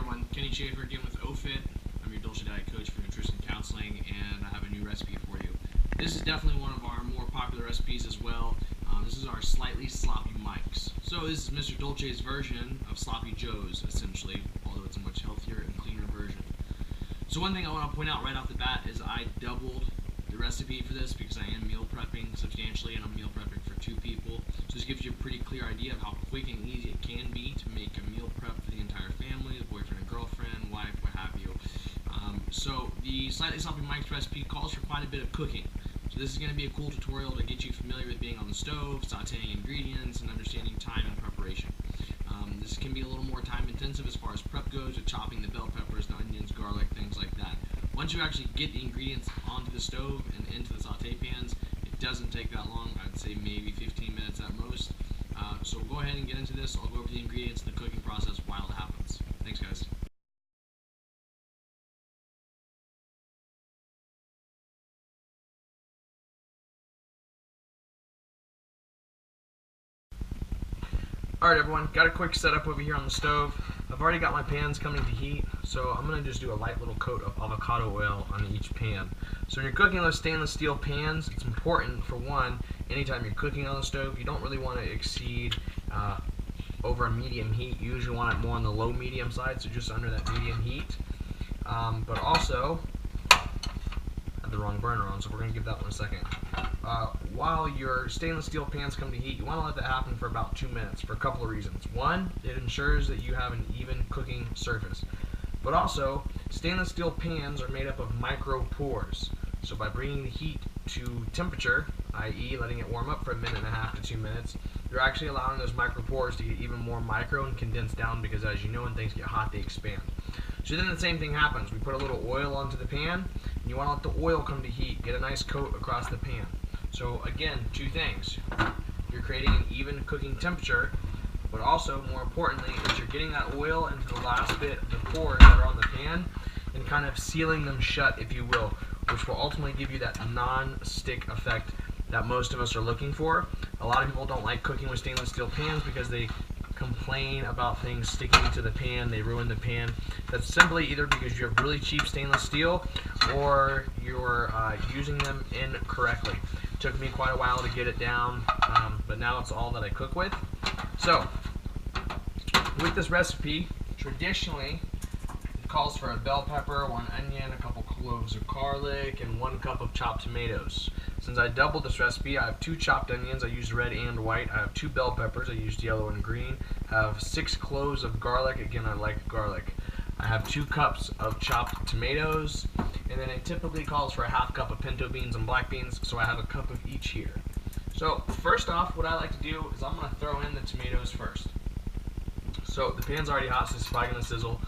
everyone, Kenny Schaefer again with OFIT. I'm your Dolce Diet Coach for Nutrition Counseling, and I have a new recipe for you. This is definitely one of our more popular recipes as well. This is our slightly sloppy Mikes. So this is Mr. Dolce's version of Sloppy Joe's, essentially, although it's a much healthier and cleaner version. So one thing I want to point out right off the bat is I doubled the recipe for this because I am meal prepping substantially, and I'm meal prepping for 2 people. So this gives you a pretty clear idea of how quick and easy it can be to make a meal prep for the entire family, the boyfriend and girlfriend, wife, what have you. So the Slightly Sloppy Mike's recipe calls for quite a bit of cooking. So this is going to be a cool tutorial to get you familiar with being on the stove, sauteing ingredients, and understanding time and preparation. This can be a little more time intensive as far as prep goes, with chopping the bell peppers, the onions, garlic, things like that. Once you actually get the ingredients onto the stove and into the saute pans, it doesn't take that long. I'd say maybe 15 minutes at most. So we'll go ahead and get into this. I'll go over the ingredients and the cooking process while it happens. Thanks, guys. Alright everyone, got a quick setup over here on the stove. I've already got my pans coming to heat, so I'm going to just do a light little coat of avocado oil on each pan. So when you're cooking those stainless steel pans, it's important, for one, anytime you're cooking on the stove, you don't really want to exceed over a medium heat. You usually want it more on the low medium side, so just under that medium heat. But also, I had the wrong burner on, so we're going to give that one a second. While your stainless steel pans come to heat, you want to let that happen for about 2 minutes for a couple of reasons. One, it ensures that you have an even cooking surface. But also, stainless steel pans are made up of micro pores. So by bringing the heat to temperature, i.e. letting it warm up for 1.5 to 2 minutes, you're actually allowing those micro pores to get even more micro and condense down, because as you know, when things get hot, they expand. So then the same thing happens. We put a little oil onto the pan, and you want to let the oil come to heat, get a nice coat across the pan. So again, 2 things. You're creating an even cooking temperature, but also, more importantly, is you're getting that oil into the last bit of the pores that are on the pan and kind of sealing them shut, if you will, which will ultimately give you that non-stick effect that most of us are looking for. A lot of people don't like cooking with stainless steel pans because they complain about things sticking to the pan, they ruin the pan. That's simply either because you have really cheap stainless steel or you're using them incorrectly. It took me quite a while to get it down, but now it's all that I cook with. So, with this recipe, traditionally, it calls for a bell pepper, 1 onion, a couple cloves of garlic, and 1 cup of chopped tomatoes. Since I doubled this recipe, I have 2 chopped onions. I used red and white. I have 2 bell peppers. I used yellow and green. I have 6 cloves of garlic. Again, I like garlic. I have 2 cups of chopped tomatoes, and then it typically calls for a ½ cup of pinto beans and black beans, so I have a cup of each here. So first off, what I like to do is I'm going to throw in the tomatoes first. So the pan's already hot, so it's probably going to sizzle.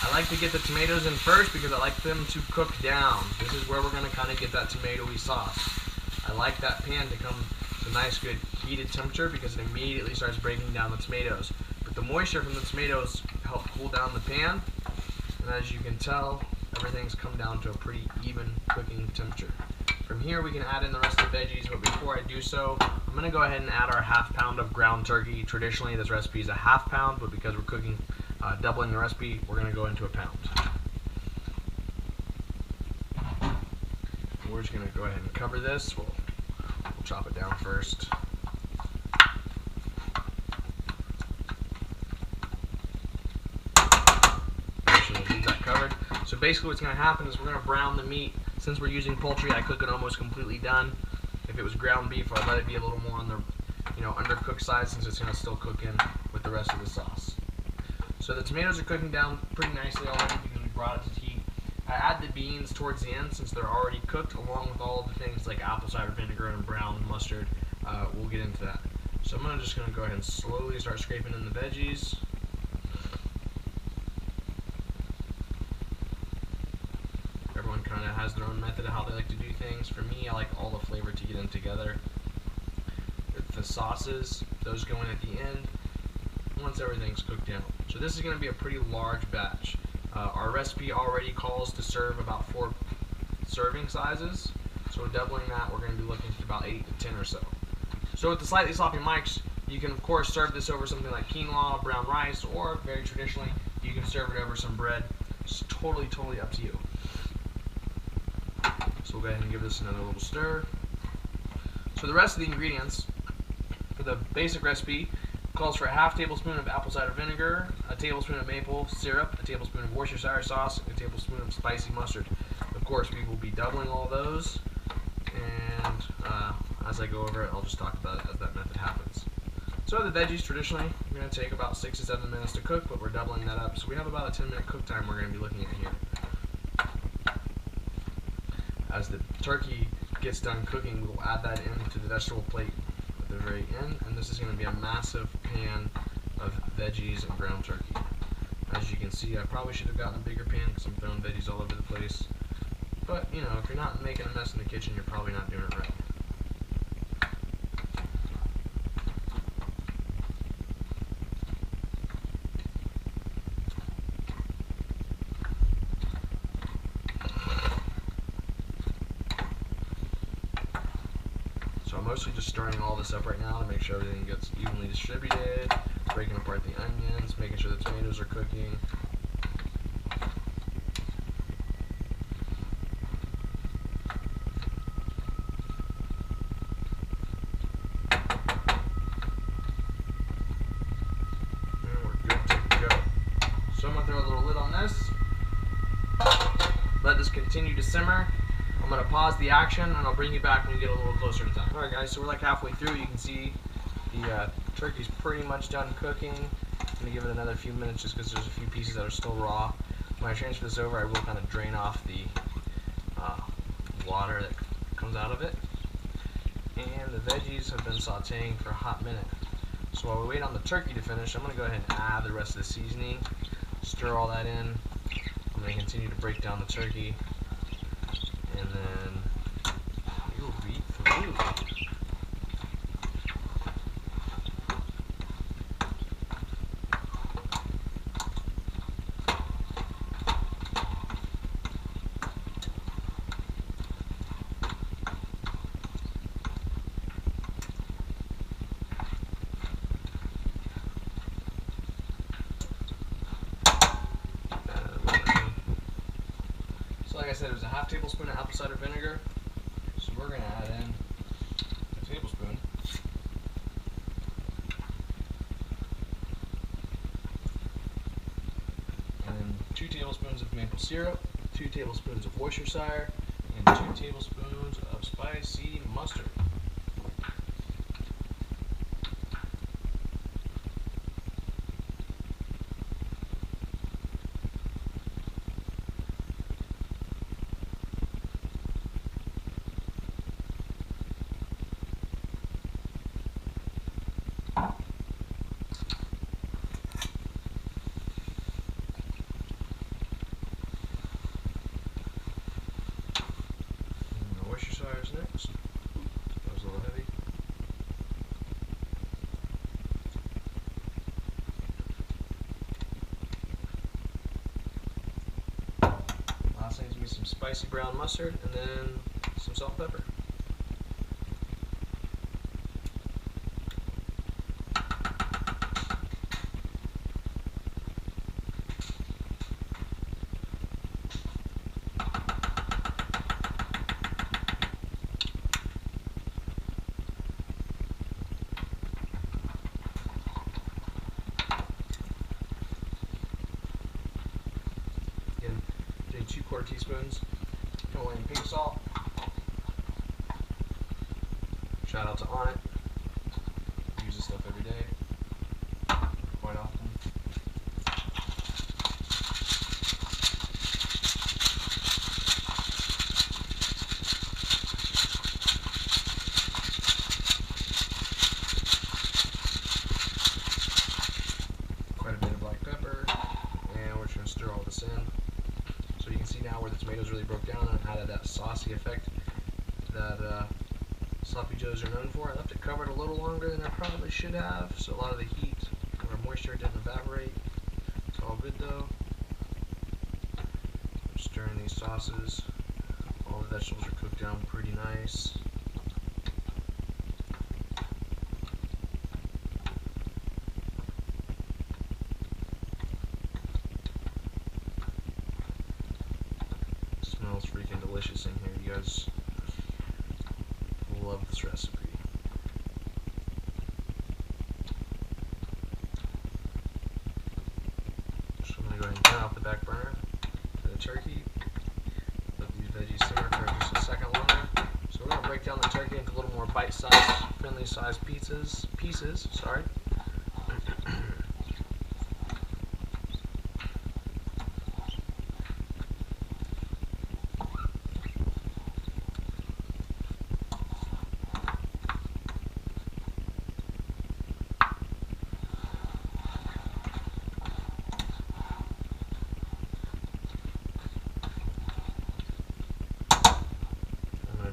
I like to get the tomatoes in first because I like them to cook down. This is where we're going to kind of get that tomatoey sauce. I like that pan to come to a nice good heated temperature because it immediately starts breaking down the tomatoes. But the moisture from the tomatoes help cool down the pan, and as you can tell, everything's come down to a pretty even cooking temperature. From here we can add in the rest of the veggies, but before I do so, I'm going to go ahead and add our ½ pound of ground turkey. Traditionally this recipe is a ½ pound, but because we're cooking doubling the recipe, we're going to go into 1 pound. We're just going to go ahead and cover this. We'll chop it down first. Make sure we'll leave that covered. So basically what's going to happen is we're going to brown the meat. Since we're using poultry, I cook it almost completely done. If it was ground beef, I'd let it be a little more on the undercooked side, since it's going to still cook in with the rest of the sauce. So the tomatoes are cooking down pretty nicely already because we brought it to heat. I add the beans towards the end since they're already cooked, along with all of the things like apple cider vinegar and brown mustard. We'll get into that. So I'm just going to go ahead and slowly start scraping in the veggies. Everyone kind of has their own method of how they like to do things. For me, I like all the flavor to get in together. With the sauces, those go in at the end once everything's cooked down. So this is going to be a pretty large batch. Our recipe already calls to serve about 4 serving sizes. So doubling that, we're going to be looking at about 8 to 10 or so. So with the slightly sloppy mics, you can of course serve this over something like quinoa, brown rice, or very traditionally, you can serve it over some bread. It's totally up to you. So we'll go ahead and give this another little stir. So the rest of the ingredients for the basic recipe calls for a half tablespoon of apple cider vinegar, a tablespoon of maple syrup, a tablespoon of Worcestershire sauce, and a tablespoon of spicy mustard. Of course, we will be doubling all those, and as I go over it, I'll just talk about it as that method happens. So the veggies traditionally are going to take about 6 to 7 minutes to cook, but we're doubling that up. So we have about a 10-minute cook time we're going to be looking at here. As the turkey gets done cooking, we will add that into the vegetable plate at the very end, and this is going to be a massive pan of veggies and ground turkey. As you can see, I probably should have gotten a bigger pan because I'm throwing veggies all over the place. But, you know, if you're not making a mess in the kitchen, you're probably not doing it right. So I'm mostly just stirring all this up right now to make sure everything gets evenly distributed, breaking apart the onions, making sure the tomatoes are cooking. So I'm going to throw a little lid on this, let this continue to simmer. I'm going to pause the action and I'll bring you back when we get a little closer to time. Alright guys, so we're like halfway through. You can see the turkey's pretty much done cooking. I'm going to give it another few minutes just because there's a few pieces that are still raw. When I transfer this over, I will kind of drain off the water that comes out of it. And the veggies have been sauteing for a hot minute. So while we wait on the turkey to finish, I'm going to go ahead and add the rest of the seasoning. Stir all that in. I'm going to continue to break down the turkey, and then you'll read through. Like I said, it was a half tablespoon of apple cider vinegar, so we're going to add in a tablespoon. And then 2 tablespoons of maple syrup, 2 tablespoons of Worcestershire, and 2 tablespoons of spicy mustard. Worcestershire is next. That was a little heavy. Last thing is going to be some spicy brown mustard, and then some salt and pepper. Again, doing 2/4 teaspoons Himalayan pink salt. Shout out to On It. Use this stuff every day, quite often. Quite a bit of black pepper, and we're just going to stir all this in. So you can see now where the tomatoes really broke down and added that saucy effect that sloppy joes are known for. I left it covered a little longer than I probably should have, so a lot of the heat or moisture didn't evaporate. It's all good though. I'm stirring these sauces. All the vegetables are cooked down pretty nice. delicious in here. You guys love this recipe. So I'm going to go ahead and turn off the back burner for the turkey. Let these veggies simmer for just a second longer. So we're going to break down the turkey into a little more bite-sized, friendly-sized pieces. Sorry.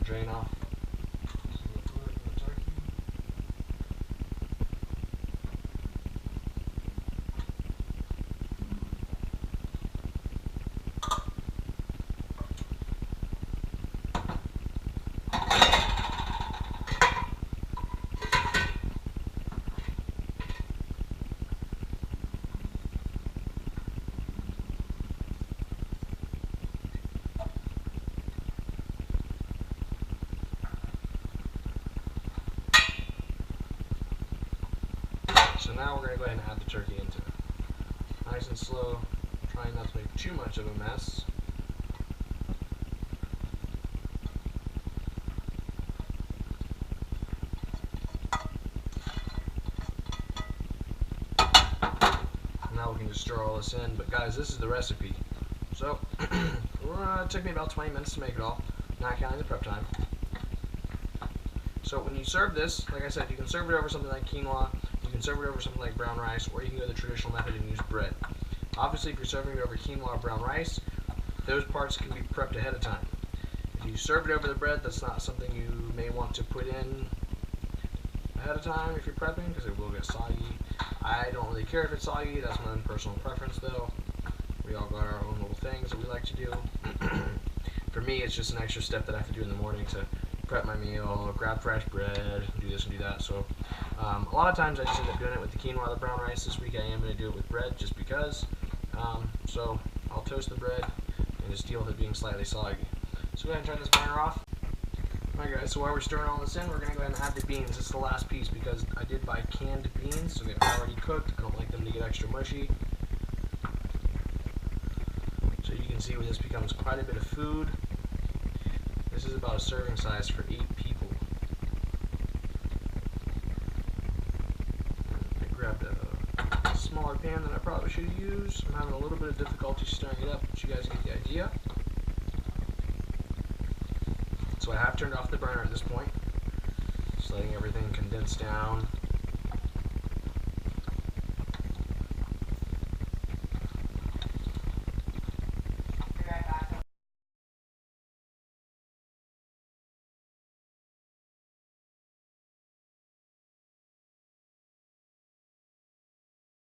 Drain off some of the fluid from the turkey. So now we're going to go ahead and add the turkey into it. Nice and slow, trying not to make too much of a mess. Now we can just stir all this in, but guys, this is the recipe. So, it took me about 20 minutes to make it all, not counting the prep time. So when you serve this, like I said, you can serve it over something like quinoa, you can serve it over something like brown rice, or you can go the traditional method and use bread. Obviously, if you're serving it over quinoa or brown rice, those parts can be prepped ahead of time. If you serve it over the bread, that's not something you may want to put in ahead of time if you're prepping, because it will get soggy. I don't really care if it's soggy, that's my own personal preference though. We all got our own little things that we like to do. For me, it's just an extra step that I have to do in the morning to prep my meal, grab fresh bread, do this and do that. So a lot of times I just end up doing it with the quinoa or the brown rice. This week I am going to do it with bread just because. So I'll toast the bread and just deal with it being slightly soggy. So go ahead and turn this burner off. Alright guys, so while we're stirring all this in, we're going to go ahead and add the beans. This is the last piece because I did buy canned beans, so they're already cooked. I don't like them to get extra mushy. So you can see where this becomes quite a bit of food. This is about a serving size for 8 people. I grabbed a smaller pan than I probably should have used. I'm having a little bit of difficulty stirring it up, but you guys get the idea. So I have turned off the burner at this point. Just letting everything condense down.